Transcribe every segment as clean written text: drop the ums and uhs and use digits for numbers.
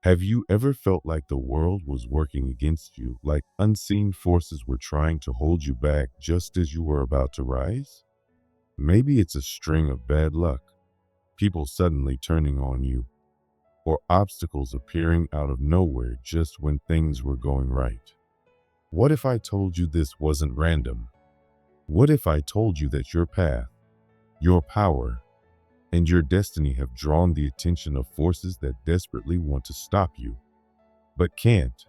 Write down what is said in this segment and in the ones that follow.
Have you ever felt like the world was working against you, like unseen forces were trying to hold you back just as you were about to rise? Maybe it's a string of bad luck, people suddenly turning on you, or obstacles appearing out of nowhere just when things were going right. What if I told you this wasn't random? What if I told you that your path, your power, and your destiny have drawn the attention of forces that desperately want to stop you, but can't?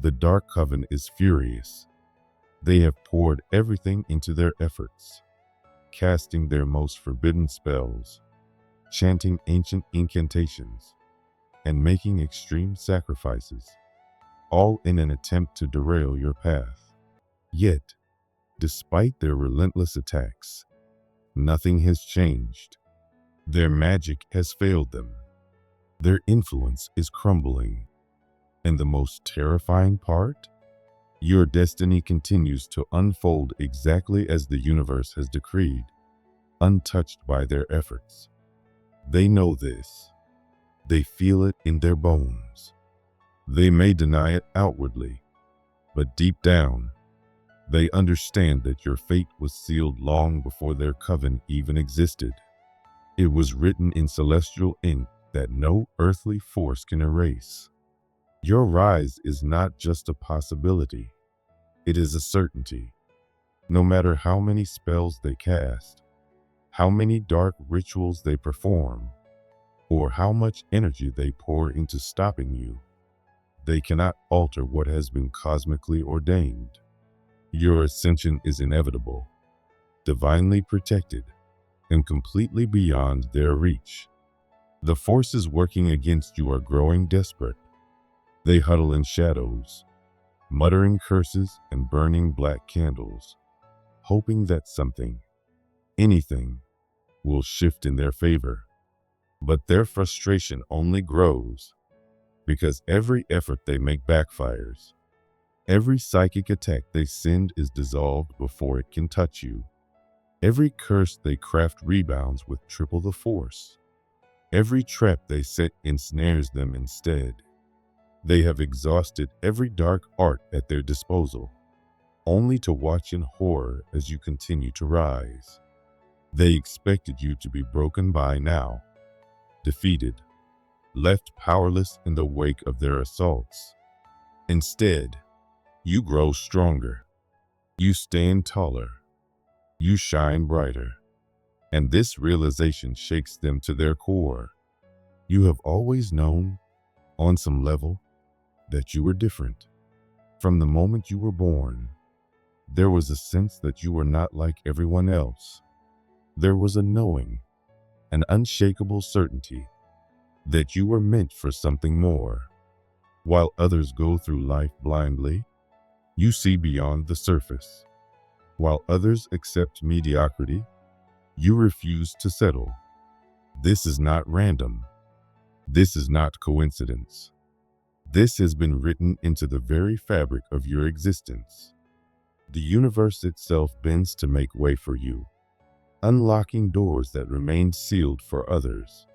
The Dark Coven is furious. They have poured everything into their efforts, casting their most forbidden spells, chanting ancient incantations, and making extreme sacrifices, all in an attempt to derail your path. Yet, despite their relentless attacks, nothing has changed. Their magic has failed them. Their influence is crumbling. And the most terrifying part? Your destiny continues to unfold exactly as the universe has decreed, untouched by their efforts. They know this. They feel it in their bones. They may deny it outwardly, but deep down, they understand that your fate was sealed long before their coven even existed. It was written in celestial ink that no earthly force can erase. Your rise is not just a possibility, it is a certainty. No matter how many spells they cast, how many dark rituals they perform, or how much energy they pour into stopping you, they cannot alter what has been cosmically ordained. Your ascension is inevitable, divinely protected, and completely beyond their reach. The forces working against you are growing desperate. They huddle in shadows, muttering curses and burning black candles, hoping that something, anything, will shift in their favor. But their frustration only grows because every effort they make backfires. Every psychic attack they send is dissolved before it can touch you. Every curse they craft rebounds with triple the force. Every trap they set ensnares them instead. They have exhausted every dark art at their disposal, only to watch in horror as you continue to rise. They expected you to be broken by now, defeated, left powerless in the wake of their assaults. Instead, you grow stronger. You stand taller. You shine brighter. And this realization shakes them to their core. You have always known, on some level, that you were different. From the moment you were born, there was a sense that you were not like everyone else. There was a knowing, an unshakable certainty that you were meant for something more. While others go through life blindly, you see beyond the surface. While others accept mediocrity, you refuse to settle. This is not random. This is not coincidence. This has been written into the very fabric of your existence. The universe itself bends to make way for you, unlocking doors that remained sealed for others.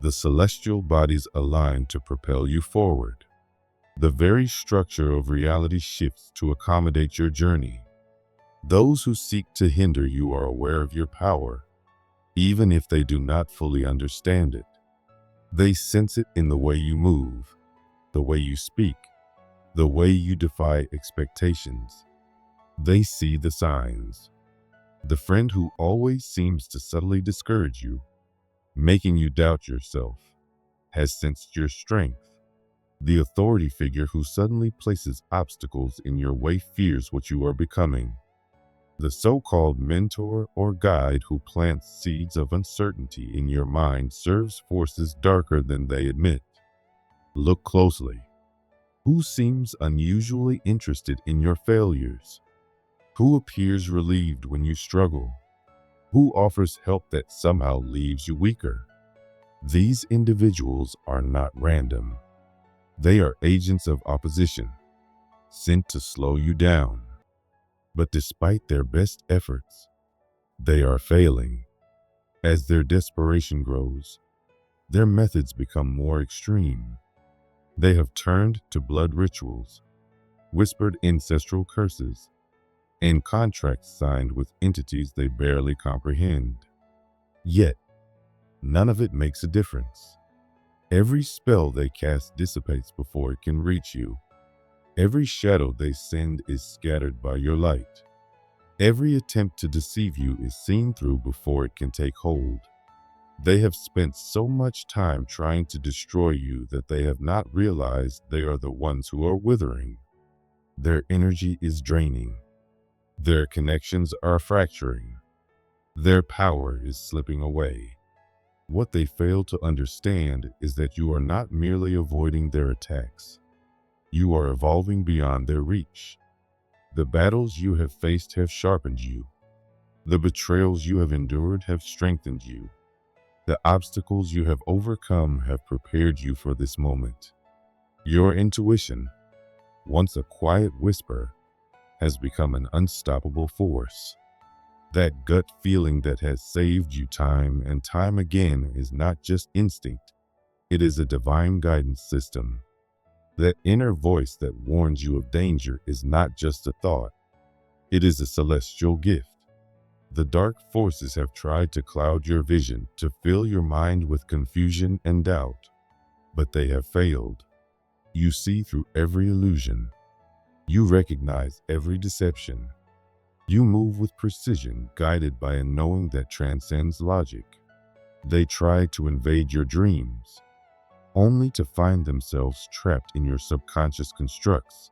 The celestial bodies align to propel you forward. The very structure of reality shifts to accommodate your journey. Those who seek to hinder you are aware of your power, even if they do not fully understand it. They sense it in the way you move, the way you speak, the way you defy expectations. They see the signs. The friend who always seems to subtly discourage you, making you doubt yourself, has sensed your strength. The authority figure who suddenly places obstacles in your way fears what you are becoming. The so-called mentor or guide who plants seeds of uncertainty in your mind serves forces darker than they admit. Look closely. Who seems unusually interested in your failures? Who appears relieved when you struggle? Who offers help that somehow leaves you weaker? These individuals are not random. They are agents of opposition, sent to slow you down. But despite their best efforts, they are failing. As their desperation grows, their methods become more extreme. They have turned to blood rituals, whispered ancestral curses, and contracts signed with entities they barely comprehend. Yet, none of it makes a difference. Every spell they cast dissipates before it can reach you. Every shadow they send is scattered by your light. Every attempt to deceive you is seen through before it can take hold. They have spent so much time trying to destroy you that they have not realized they are the ones who are withering. Their energy is draining. Their connections are fracturing. Their power is slipping away. What they fail to understand is that you are not merely avoiding their attacks. You are evolving beyond their reach. The battles you have faced have sharpened you. The betrayals you have endured have strengthened you. The obstacles you have overcome have prepared you for this moment. Your intuition, once a quiet whisper, has become an unstoppable force. That gut feeling that has saved you time and time again is not just instinct, it is a divine guidance system. That inner voice that warns you of danger is not just a thought, it is a celestial gift. The dark forces have tried to cloud your vision, to fill your mind with confusion and doubt, but they have failed. You see through every illusion. You recognize every deception. You move with precision, guided by a knowing that transcends logic. They try to invade your dreams, only to find themselves trapped in your subconscious constructs,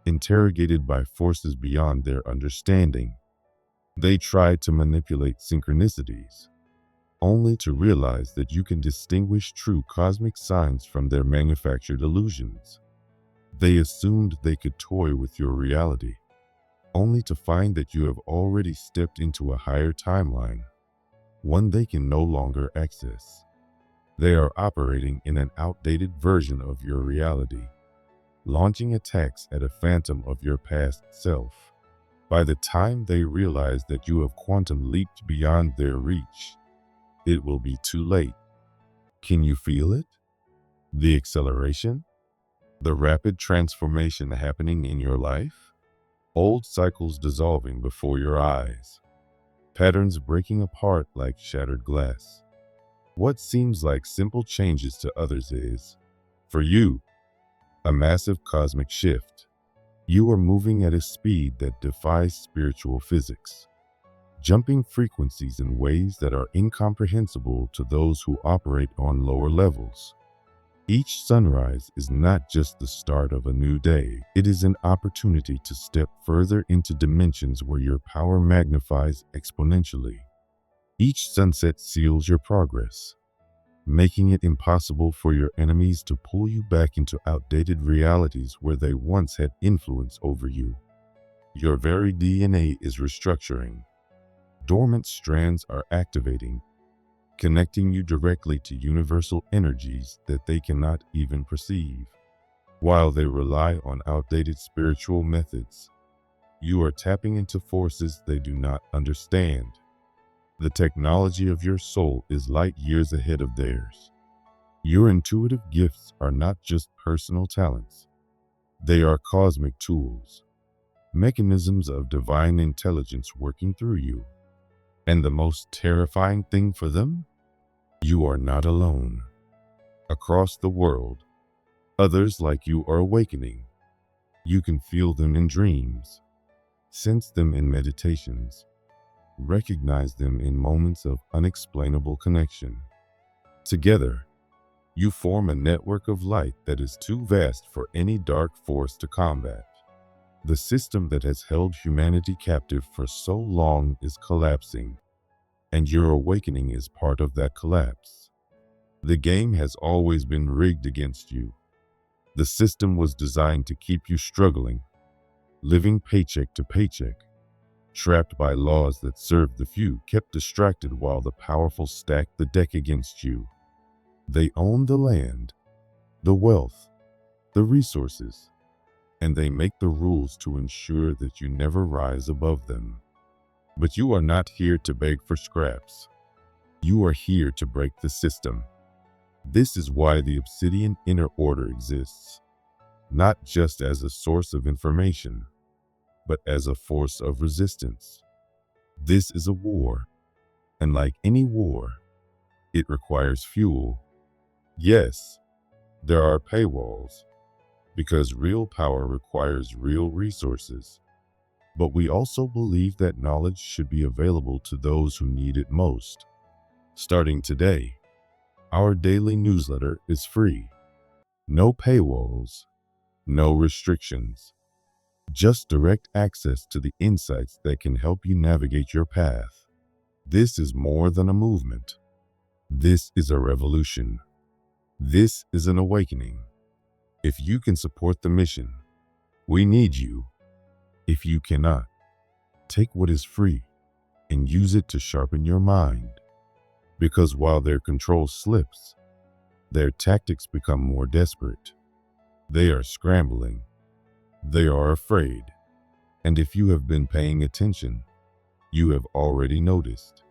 interrogated by forces beyond their understanding. They try to manipulate synchronicities, only to realize that you can distinguish true cosmic signs from their manufactured illusions. They assumed they could toy with your reality, only to find that you have already stepped into a higher timeline, one they can no longer access. They are operating in an outdated version of your reality, launching attacks at a phantom of your past self. By the time they realize that you have quantum leaped beyond their reach, it will be too late. Can you feel it? The acceleration? The rapid transformation happening in your life? Old cycles dissolving before your eyes. Patterns breaking apart like shattered glass. What seems like simple changes to others is, for you, a massive cosmic shift. You are moving at a speed that defies spiritual physics, jumping frequencies in ways that are incomprehensible to those who operate on lower levels. Each sunrise is not just the start of a new day, it is an opportunity to step further into dimensions where your power magnifies exponentially. Each sunset seals your progress, making it impossible for your enemies to pull you back into outdated realities where they once had influence over you. Your very DNA is restructuring. Dormant strands are activating, connecting you directly to universal energies that they cannot even perceive. While they rely on outdated spiritual methods, you are tapping into forces they do not understand. The technology of your soul is light years ahead of theirs. Your intuitive gifts are not just personal talents. They are cosmic tools, mechanisms of divine intelligence working through you. And the most terrifying thing for them? You are not alone. Across the world, others like you are awakening. You can feel them in dreams, sense them in meditations, recognize them in moments of unexplainable connection. Together, you form a network of light that is too vast for any dark force to combat. The system that has held humanity captive for so long is collapsing, and your awakening is part of that collapse. The game has always been rigged against you. The system was designed to keep you struggling, living paycheck to paycheck, trapped by laws that served the few, kept distracted while the powerful stacked the deck against you. They own the land, the wealth, the resources, and they make the rules to ensure that you never rise above them. But you are not here to beg for scraps. You are here to break the system. This is why the obsidian inner order exists, not just as a source of information, but as a force of resistance. This is a war, and like any war, it requires fuel. Yes, there are paywalls, because real power requires real resources. But we also believe that knowledge should be available to those who need it most. Starting today, our daily newsletter is free. No paywalls, no restrictions, just direct access to the insights that can help you navigate your path. This is more than a movement. This is a revolution. This is an awakening. If you can support the mission, we need you. If you cannot, take what is free and use it to sharpen your mind. Because while their control slips, their tactics become more desperate. They are scrambling. They are afraid. And if you have been paying attention, you have already noticed.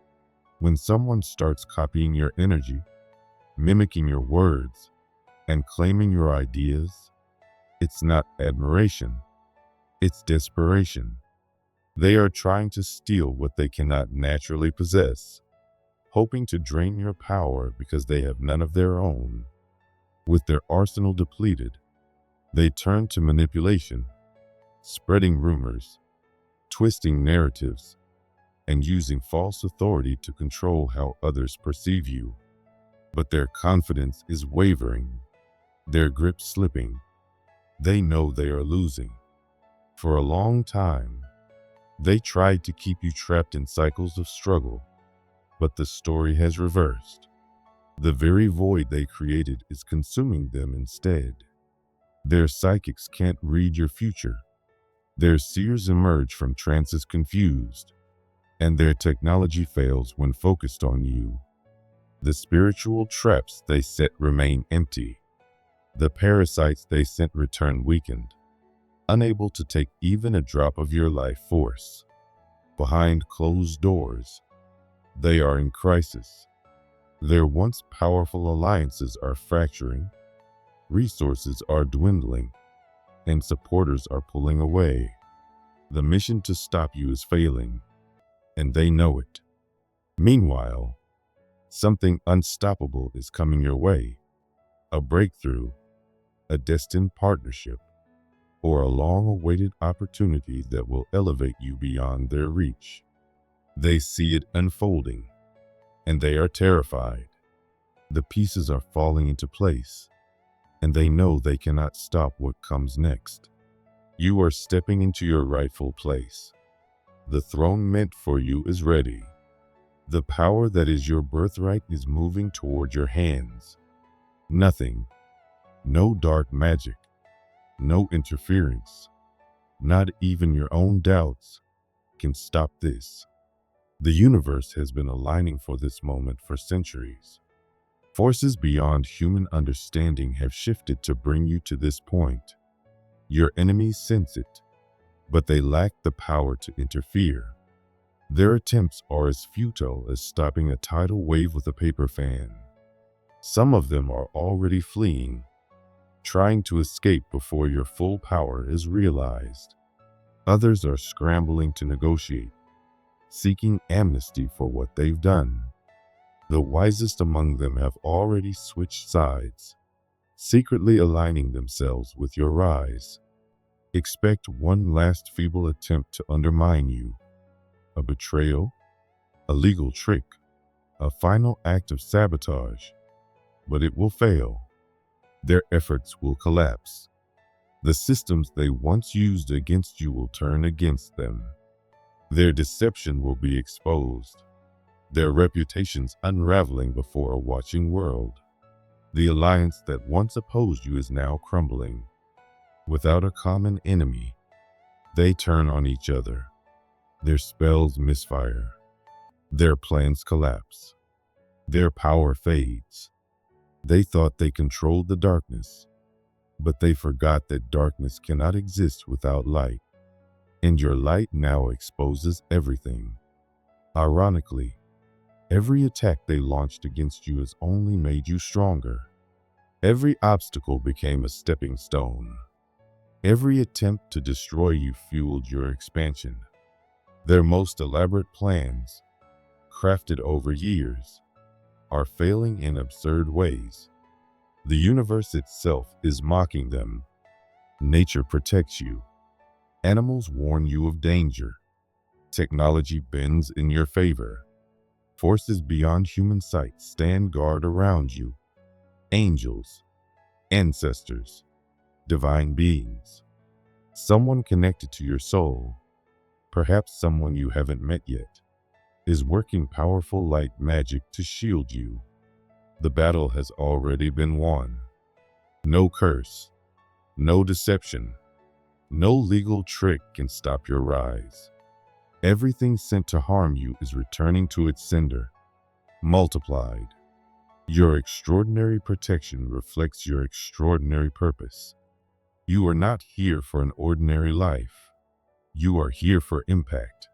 When someone starts copying your energy, mimicking your words, and claiming your ideas, it's not admiration, it's desperation. They are trying to steal what they cannot naturally possess, hoping to drain your power because they have none of their own. With their arsenal depleted, they turn to manipulation, spreading rumors, twisting narratives, and using false authority to control how others perceive you. But their confidence is wavering, their grip slipping. They know they are losing. For a long time, they tried to keep you trapped in cycles of struggle, but the story has reversed. The very void they created is consuming them instead. Their psychics can't read your future. Their seers emerge from trances confused, and their technology fails when focused on you. The spiritual traps they set remain empty. The parasites they sent return weakened, unable to take even a drop of your life force. Behind closed doors, they are in crisis. Their once powerful alliances are fracturing, resources are dwindling, and supporters are pulling away. The mission to stop you is failing, and they know it. Meanwhile, something unstoppable is coming your way. A breakthrough, a destined partnership, or a long-awaited opportunity that will elevate you beyond their reach. They see it unfolding, and they are terrified. The pieces are falling into place, and they know they cannot stop what comes next. You are stepping into your rightful place. The throne meant for you is ready. The power that is your birthright is moving toward your hands. Nothing, no dark magic, no interference, not even your own doubts, can stop this. The universe has been aligning for this moment for centuries. Forces beyond human understanding have shifted to bring you to this point. Your enemies sense it, but they lack the power to interfere. Their attempts are as futile as stopping a tidal wave with a paper fan. Some of them are already fleeing, trying to escape before your full power is realized. Others are scrambling to negotiate, seeking amnesty for what they've done. The wisest among them have already switched sides, secretly aligning themselves with your rise. Expect one last feeble attempt to undermine you. A betrayal, a legal trick, a final act of sabotage, but it will fail. Their efforts will collapse. The systems they once used against you will turn against them. Their deception will be exposed, their reputations unraveling before a watching world. The alliance that once opposed you is now crumbling. Without a common enemy, they turn on each other. Their spells misfire. Their plans collapse. Their power fades. They thought they controlled the darkness, but they forgot that darkness cannot exist without light. And your light now exposes everything. Ironically, Every attack they launched against you has only made you stronger. Every obstacle became a stepping stone. Every attempt to destroy you fueled your expansion. Their most elaborate plans, crafted over years, are failing in absurd ways. The universe itself is mocking them. Nature protects you. Animals warn you of danger. Technology bends in your favor. Forces beyond human sight stand guard around you. Angels, ancestors, divine beings. Someone connected to your soul, perhaps someone you haven't met yet, is working powerful light magic to shield you. The battle has already been won. No curse, no deception, no legal trick can stop your rise. Everything sent to harm you is returning to its sender, multiplied. Your extraordinary protection reflects your extraordinary purpose. You are not here for an ordinary life. You are here for impact.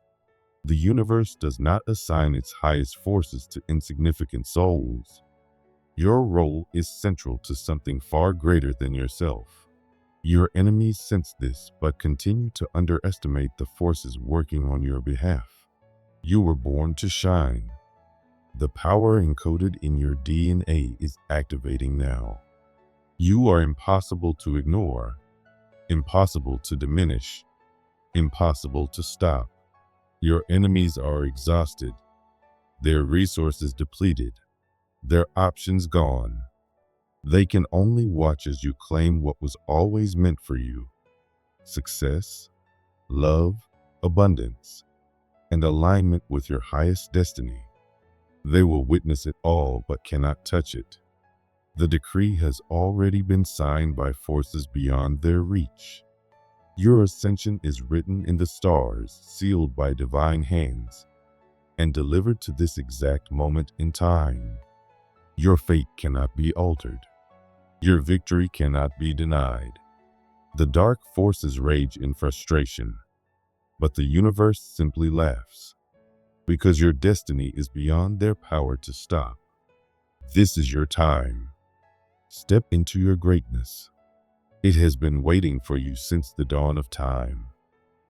The universe does not assign its highest forces to insignificant souls. Your role is central to something far greater than yourself. Your enemies sense this but continue to underestimate the forces working on your behalf. You were born to shine. The power encoded in your DNA is activating now. You are impossible to ignore, impossible to diminish, impossible to stop. Your enemies are exhausted, their resources depleted, their options gone. They can only watch as you claim what was always meant for you: success, love, abundance, and alignment with your highest destiny. They will witness it all but cannot touch it. The decree has already been signed by forces beyond their reach. Your ascension is written in the stars, sealed by divine hands, and delivered to this exact moment in time. Your fate cannot be altered. Your victory cannot be denied. The dark forces rage in frustration, but the universe simply laughs, because your destiny is beyond their power to stop. This is your time. Step into your greatness. It has been waiting for you since the dawn of time.